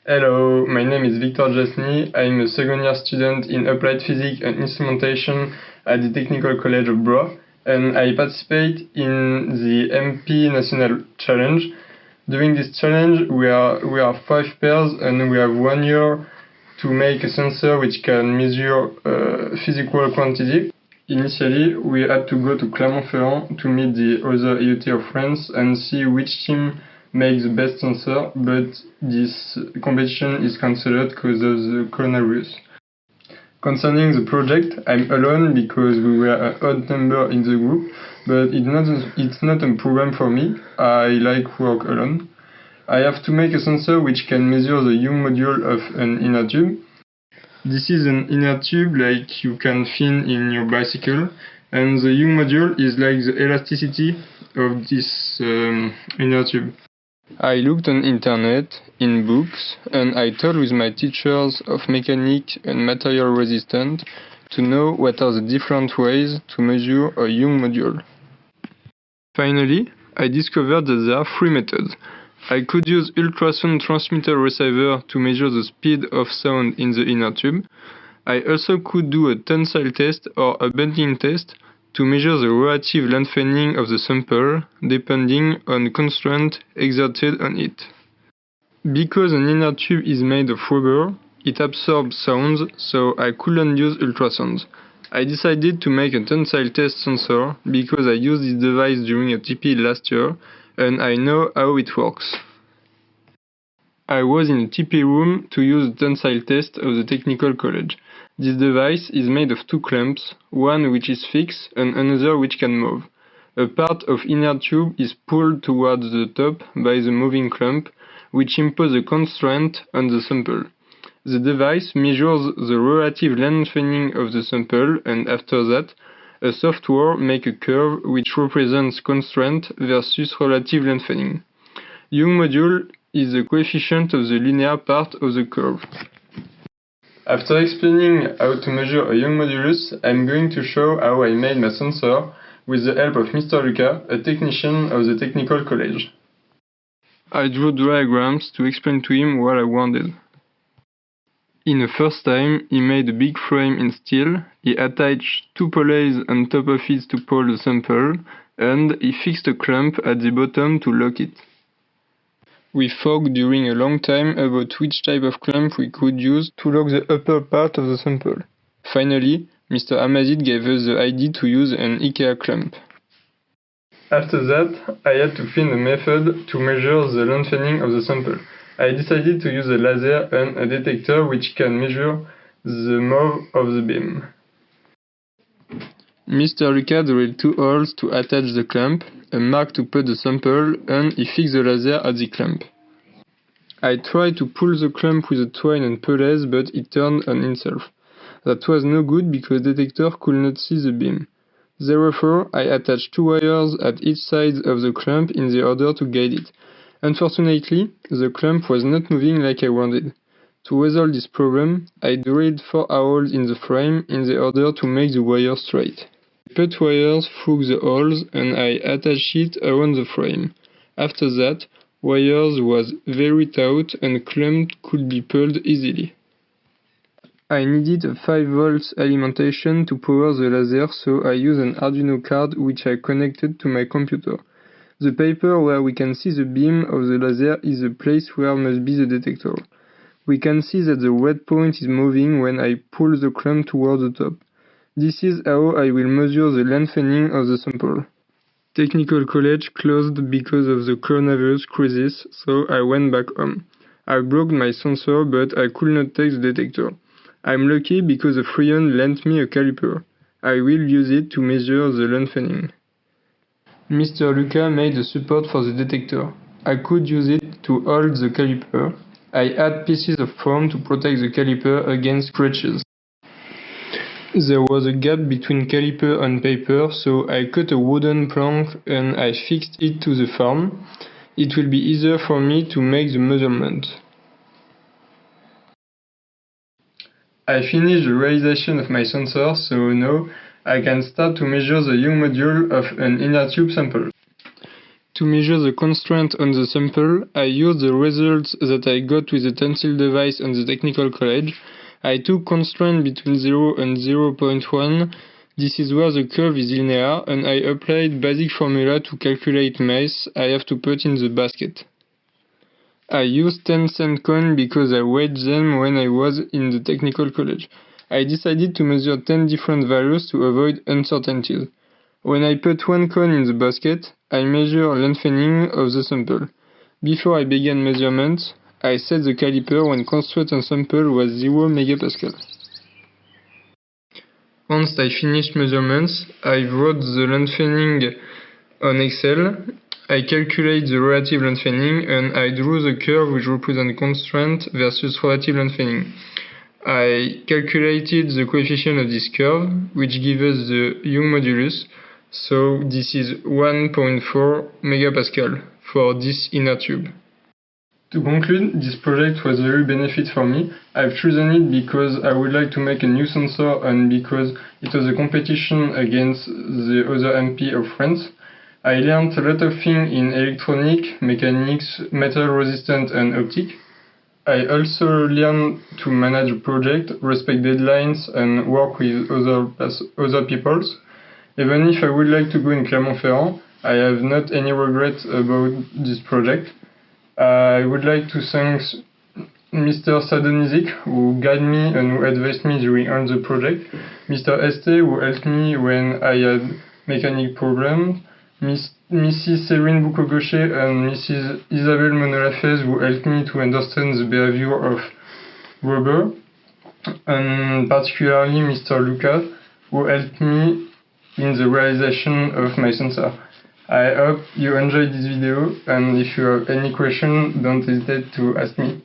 Hello, my name is Victor Jasny. I'm a second year student in Applied Physics and Instrumentation at the Technical College of Blois, and I participate in the MP National Challenge. During this challenge, we are 5 pairs, and we have 1 year to make a sensor which can measure physical quantity. Initially, we had to go to Clermont-Ferrand to meet the other IoT of France and see which team makes the best sensor, but this competition is cancelled because of the coronavirus. Concerning the project, I'm alone because we were an odd number in the group, but it's not a problem for me. I like work alone. I have to make a sensor which can measure the Young module of an inner tube. This is an inner tube like you can find in your bicycle, and the Young module is like the elasticity of this inner tube. I looked on internet, in books, and I talked with my teachers of mechanics and material resistance to know what are the different ways to measure a Young module. Finally, I discovered that there are 3 methods. I could use ultrasound transmitter receiver to measure the speed of sound in the inner tube. I also could do a tensile test or a bending test to measure the relative lengthening of the sample depending on constraint exerted on it. Because an inner tube is made of rubber, it absorbs sounds, so I couldn't use ultrasounds. I decided to make a tensile test sensor because I used this device during a TP last year and I know how it works. I was in a TP room to use the tensile test of the technical college. This device is made of 2 clamps, one which is fixed and another which can move. A part of inner tube is pulled towards the top by the moving clamp, which imposes a constraint on the sample. The device measures the relative lengthening of the sample, and after that, a software makes a curve which represents constraint versus relative lengthening. Young module is the coefficient of the linear part of the curve. After explaining how to measure a Young modulus, I'm going to show how I made my sensor with the help of Mr. Luca, a technician of the Technical College. I drew diagrams to explain to him what I wanted. In the first time, he made a big frame in steel, he attached 2 pulleys on top of it to pull the sample, and he fixed a clamp at the bottom to lock it. We talked during a long time about which type of clamp we could use to lock the upper part of the sample. Finally, Mr. Amazid gave us the idea to use an IKEA clamp. After that, I had to find a method to measure the lengthening of the sample. I decided to use a laser and a detector which can measure the move of the beam. Mr. Luca drilled 2 holes to attach the clamp, a mark to put the sample, and he fixed the laser at the clamp. I tried to pull the clamp with a twine and pulleys, but it turned on itself. That was no good because the detector could not see the beam. Therefore, I attached 2 wires at each side of the clamp in the order to guide it. Unfortunately, the clamp was not moving like I wanted. To resolve this problem, I drilled 4 holes in the frame in the order to make the wire straight. I put wires through the holes and I attached it around the frame. After that, wires was very taut and clamp could be pulled easily. I needed a 5 volts alimentation to power the laser, so I used an Arduino card which I connected to my computer. The paper where we can see the beam of the laser is the place where must be the detector. We can see that the red point is moving when I pull the clamp toward the top. This is how I will measure the lengthening of the sample. Technical College closed because of the coronavirus crisis, so I went back home. I broke my sensor, but I could not take the detector. I'm lucky because a friend lent me a caliper. I will use it to measure the lengthening. Mr. Luca made a support for the detector. I could use it to hold the caliper. I add pieces of foam to protect the caliper against scratches. There was a gap between caliper and paper, so I cut a wooden plank and I fixed it to the form. It will be easier for me to make the measurement. I finished the realization of my sensor, so now I can start to measure the Young module of an inner tube sample. To measure the constraint on the sample, I used the results that I got with the tensile device on the technical college. I took constraint between 0 and 0.1. This is where the curve is linear, and I applied basic formula to calculate mass I have to put in the basket. I used 10-cent coin because I weighed them when I was in the technical college. I decided to measure 10 different values to avoid uncertainties. When I put one coin in the basket, I measure lengthening of the sample. Before I began measurements, I set the caliper when constraint on sample was 0 megapascal. Once I finished measurements, I wrote the lengthening on Excel. I calculate the relative lengthening and I drew the curve which represents constraint versus relative lengthening. I calculated the coefficient of this curve, which gives us the Young modulus. So this is 1.4 megapascal for this inner tube. To conclude, this project was very benefit for me. I've chosen it because I would like to make a new sensor and because it was a competition against the other MP of France. I learned a lot of things in electronic, mechanics, metal resistant and optic. I also learned to manage a project, respect deadlines and work with other people. Even if I would like to go in Clermont-Ferrand, I have not any regrets about this project. I would like to thank Mr. Sadonizik, who guided me and who advised me during all the project, Mr. Este, who helped me when I had mechanic problems, Mrs. Séverine Boucaud-Gaucher and Mrs. Isabelle Monolafez, who helped me to understand the behavior of rubber, and particularly Mr. Lucas, who helped me in the realization of my sensor. I hope you enjoyed this video, and if you have any questions, don't hesitate to ask me.